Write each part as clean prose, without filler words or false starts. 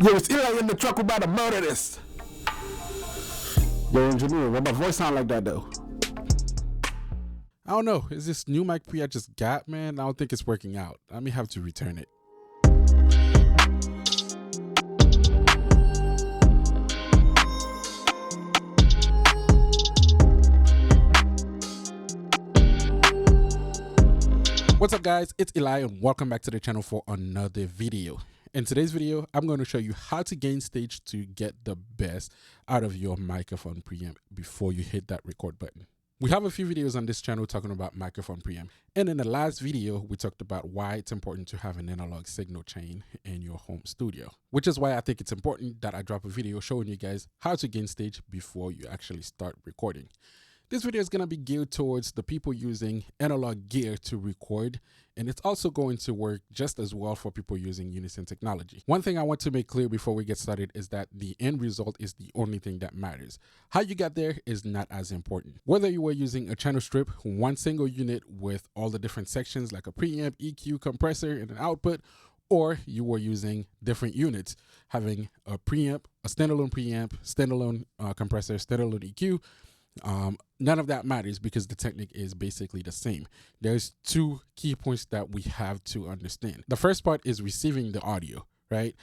Yo, it's Eli in the truck. We're about to murder this. Yo, engineer, why my voice sound like that though? I don't know. Is this new mic pre I just got, man? I don't think it's working out. I may have to return it. What's up, guys? It's Eli and welcome back to the channel for another video. In today's video, I'm going to show you how to gain stage to get the best out of your microphone preamp before you hit that record button. We have a few videos on this channel talking about microphone preamp, and in the last video we talked about why it's important to have an analog signal chain in your home studio, which is why I think it's important that I drop a video showing you guys how to gain stage before you actually start recording. This video is going to be geared towards the people using analog gear to record, and it's also going to work just as well for people using Unison technology. One thing I want to make clear before we get started is that the end result is the only thing that matters. How you got there is not as important. Whether you were using a channel strip, one single unit with all the different sections like a preamp, EQ, compressor, and an output, or you were using different units, having a preamp, a standalone preamp, standalone compressor, standalone EQ, none of that matters because the technique is basically the same. There's two key points that we have to understand. The first part is receiving the audio, right?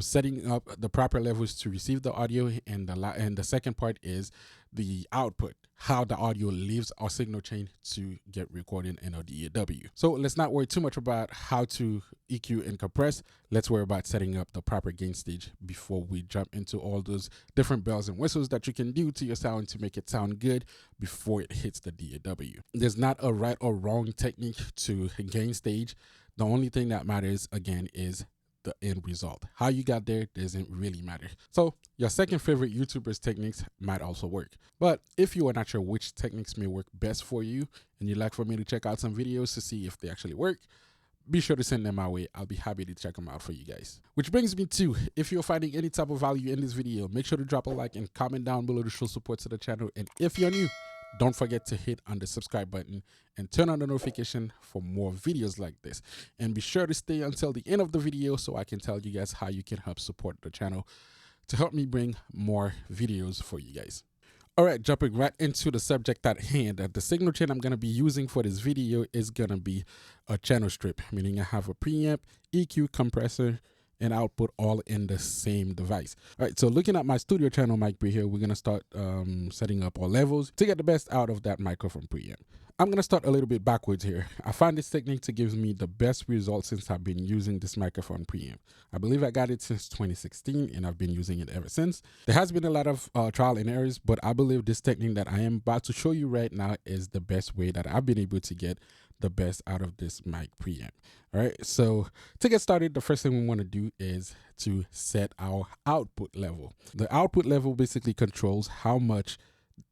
Setting up the proper levels to receive the audio, and the second part is the output, how the audio leaves our signal chain to get recorded in our DAW. So let's not worry too much about how to EQ and compress. Let's worry about setting up the proper gain stage before we jump into all those different bells and whistles that you can do to your sound to make it sound good before it hits the DAW. There's not a right or wrong technique to gain stage. The only thing that matters, again, is the end result. How you got there doesn't really matter. So your second favorite YouTuber's techniques might also work. But if you are not sure which techniques may work best for you and you'd like for me to check out some videos to see if they actually work, be sure to send them my way. I'll be happy to check them out for you guys. Which brings me to, if you're finding any type of value in this video, make sure to drop a like and comment down below to show support to the channel. And if you're new, don't forget to hit on the subscribe button and turn on the notification for more videos like this. And be sure to stay until the end of the video so I can tell you guys how you can help support the channel to help me bring more videos for you guys. All right, jumping right into the subject at hand. The signal chain I'm going to be using for this video is going to be a channel strip, meaning I have a preamp, EQ, compressor, and output all in the same device. All right, so looking at my studio channel mic pre here, we're going to start setting up our levels to get the best out of that microphone preamp. I'm going to start a little bit backwards here. I find this technique to give me the best results since I've been using this microphone preamp. I believe I got it since 2016 and I've been using it ever since. There has been a lot of trial and errors, but I believe this technique that I am about to show you right now is the best way that I've been able to get the best out of this mic preamp. All right, so to get started, the first thing we want to do is to set our output level. The output level basically controls how much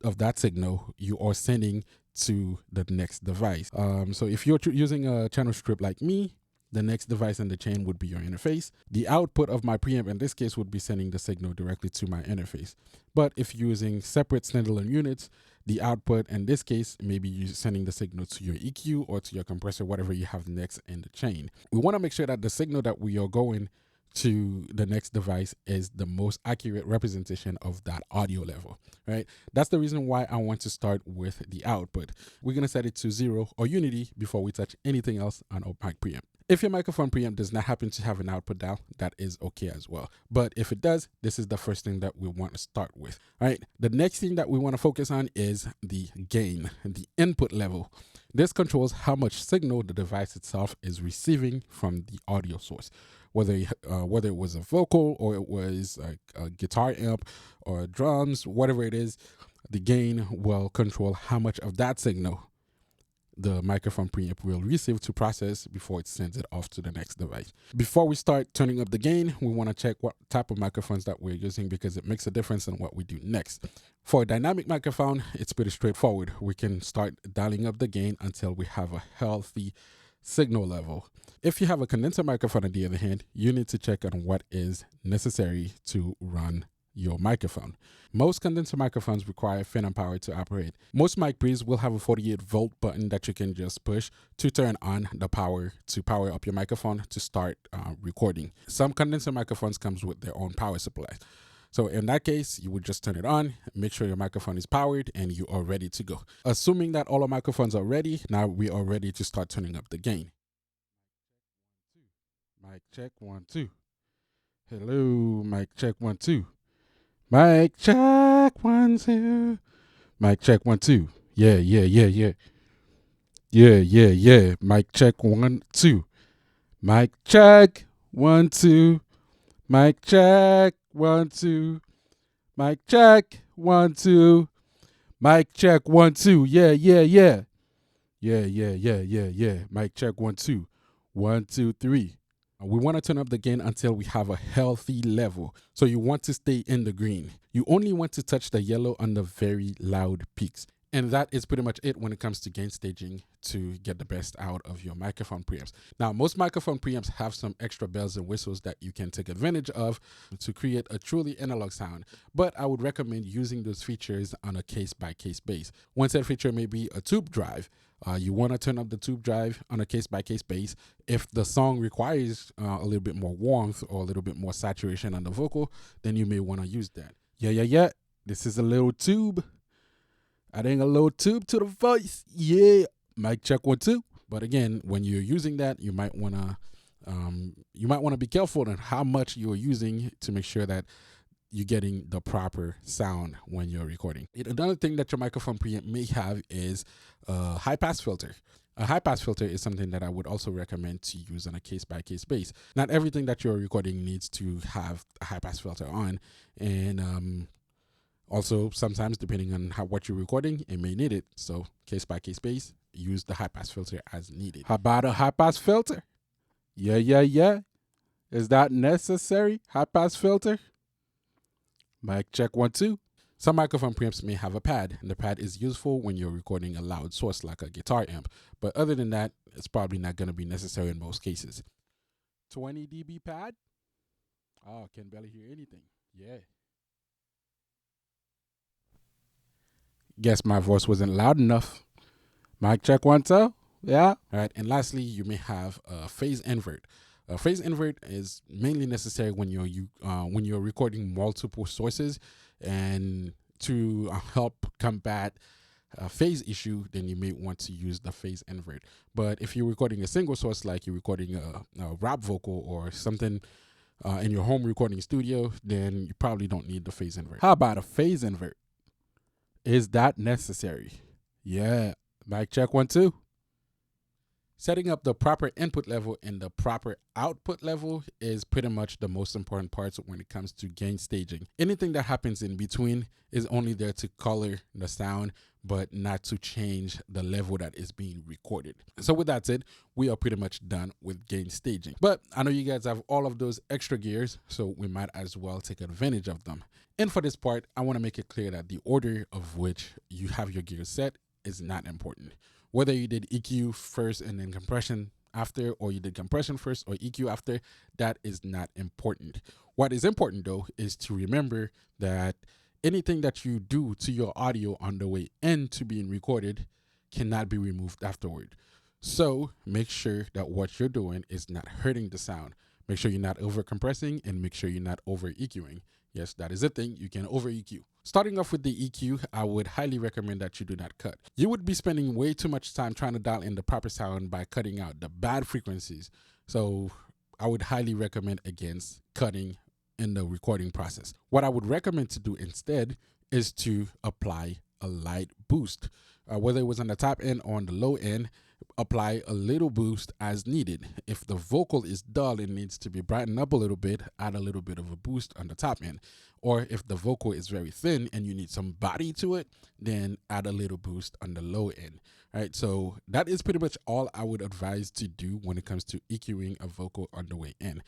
of that signal you are sending to the next device. So if you're using a channel strip like me, the next device in the chain would be your interface. The output of my preamp in this case would be sending the signal directly to my interface. But if you're using separate standalone units, the output in this case may be sending the signal to your EQ or to your compressor, whatever you have next in the chain. We want to make sure that the signal that we are going to the next device is the most accurate representation of that audio level, right? That's the reason why I want to start with the output. We're going to set it to 0 or unity before we touch anything else on our mic preamp. If your microphone preamp does not happen to have an output dial, that is okay as well. But if it does, this is the first thing that we want to start with. All right. The next thing that we want to focus on is the gain, the input level. This controls how much signal the device itself is receiving from the audio source. Whether it was a vocal or it was a guitar amp or drums, whatever it is, the gain will control how much of that signal the microphone preamp will receive to process before it sends it off to the next device. Before we start turning up the gain, we want to check what type of microphones that we're using because it makes a difference in what we do next. For a dynamic microphone, it's pretty straightforward. We can start dialing up the gain until we have a healthy signal level. If you have a condenser microphone on the other hand, you need to check on what is necessary to run your microphone. Most condenser microphones require phantom power to operate. Most mic pre's will have a 48-volt button that you can just push to turn on the power to power up your microphone to start recording. Some condenser microphones comes with their own power supply. So in that case, you would just turn it on, make sure your microphone is powered, and you are ready to go. Assuming that all our microphones are ready, now we are ready to start turning up the gain. Mic check 1 2. Hello, mic check 1 2. Mic check 1 2. Mic check 1 2. Yeah. Mic check 1 2. Mic check 1 2. Mic check 1 2. Mic check 1 2. Mic check 1 2. Yeah. Mic check 1 2. 1 2 3. We want to turn up the gain until we have a healthy level. So you want to stay in the green. You only want to touch the yellow on the very loud peaks. And that is pretty much it when it comes to gain staging to get the best out of your microphone preamps. Now, most microphone preamps have some extra bells and whistles that you can take advantage of to create a truly analog sound. But I would recommend using those features on a case-by-case basis. One said feature may be a tube drive. You want to turn up the tube drive on a case-by-case basis. If the song requires a little bit more warmth or a little bit more saturation on the vocal, then you may want to use that. Yeah. This is a little tube. Adding a little tube to the voice. Yeah. Mic check 1 2. But again, when you're using that, you might want to be careful on how much you're using to make sure that you're getting the proper sound when you're recording. Another thing that your microphone preamp may have is a high pass filter. A high pass filter is something that I would also recommend to use on a case-by-case basis. Not everything that you're recording needs to have a high pass filter on, and also sometimes depending on what you're recording, it may need it. So case-by-case basis, use the high pass filter as needed. How about a high pass filter? Yeah. Is that necessary? High pass filter? Mic check 1 2. Some microphone preamps may have a pad, and the pad is useful when you're recording a loud source like a guitar amp. But other than that, it's probably not going to be necessary in most cases. 20 dB pad? Oh, can barely hear anything. Yeah. Guess my voice wasn't loud enough. Mic check 1 2. Yeah. All right. And lastly, you may have a phase invert. A phase invert is mainly necessary when you're recording multiple sources, and to help combat a phase issue, then you may want to use the phase invert. But if you're recording a single source, like you're recording a rap vocal or something in your home recording studio, then you probably don't need the phase invert. How about a phase invert? Is that necessary? Yeah. Mic check 1 2. Setting up the proper input level and the proper output level is pretty much the most important part when it comes to gain staging. Anything that happens in between is only there to color the sound, but not to change the level that is being recorded. So with that said, we are pretty much done with gain staging. But I know you guys have all of those extra gears, so we might as well take advantage of them. And for this part, I want to make it clear that the order of which you have your gears set is not important. Whether you did EQ first and then compression after, or you did compression first or EQ after, that is not important. What is important though is to remember that anything that you do to your audio on the way into being recorded cannot be removed afterward. So make sure that what you're doing is not hurting the sound. Make sure you're not over compressing, and make sure you're not over EQing. Yes, that is a thing. You can over EQ. Starting off with the EQ, I would highly recommend that you do not cut. You would be spending way too much time trying to dial in the proper sound by cutting out the bad frequencies. So I would highly recommend against cutting in the recording process. What I would recommend to do instead is to apply a light boost. Whether it was on the top end or on the low end, apply a little boost as needed. If the vocal is dull and needs to be brightened up a little bit, add a little bit of a boost on the top end. Or if the vocal is very thin and you need some body to it, then add a little boost on the low end. All right, so that is pretty much all I would advise to do when it comes to EQing a vocal on the way in.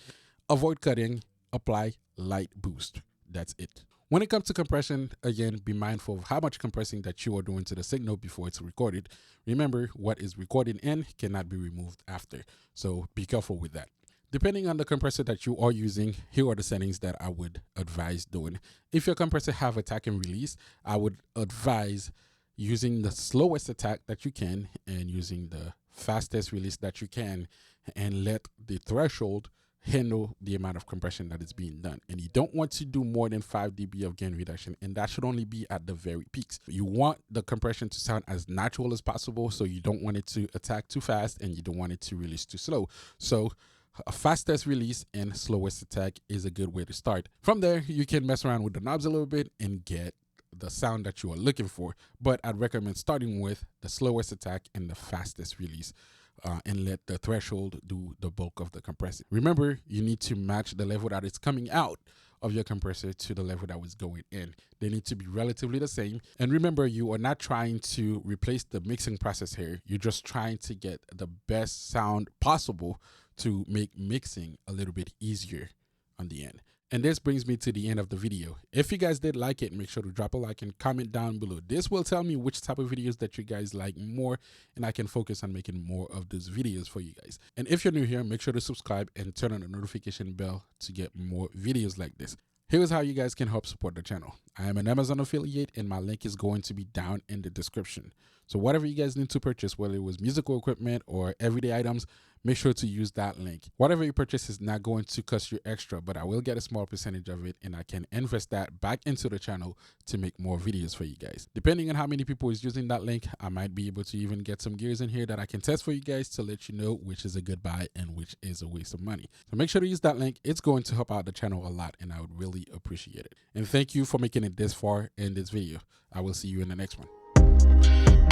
Avoid cutting, apply light boost. That's it. When it comes to compression, again, be mindful of how much compressing that you are doing to the signal before it's recorded. Remember, what is recorded in cannot be removed after, so be careful with that. Depending on the compressor that you are using, here are the settings that I would advise doing. If your compressor have attack and release, I would advise using the slowest attack that you can and using the fastest release that you can, and let the threshold handle the amount of compression that is being done. And you don't want to do more than 5 dB of gain reduction, and that should only be at the very peaks. You want the compression to sound as natural as possible, so you don't want it to attack too fast and you don't want it to release too slow. So a fastest release and slowest attack is a good way to start. From there, you can mess around with the knobs a little bit and get the sound that you are looking for. But I'd recommend starting with the slowest attack and the fastest release, and let the threshold do the bulk of the compressing. Remember, you need to match the level that is coming out of your compressor to the level that was going in. They need to be relatively the same. And remember, you are not trying to replace the mixing process here. You're just trying to get the best sound possible to make mixing a little bit easier on the end. And this brings me to the end of the video. If you guys did like it, make sure to drop a like and comment down below. This will tell me which type of videos that you guys like more, and I can focus on making more of those videos for you guys. And if you're new here, make sure to subscribe and turn on the notification bell to get more videos like this. Here's how you guys can help support the channel. I am an Amazon affiliate and my link is going to be down in the description. So whatever you guys need to purchase, whether it was musical equipment or everyday items, make sure to use that link. Whatever you purchase is not going to cost you extra, but I will get a small percentage of it and I can invest that back into the channel to make more videos for you guys. Depending on how many people is using that link, I might be able to even get some gears in here that I can test for you guys to let you know which is a good buy and which is a waste of money. So make sure to use that link. It's going to help out the channel a lot and I would really appreciate it. And thank you for making it this far in this video. I will see you in the next one.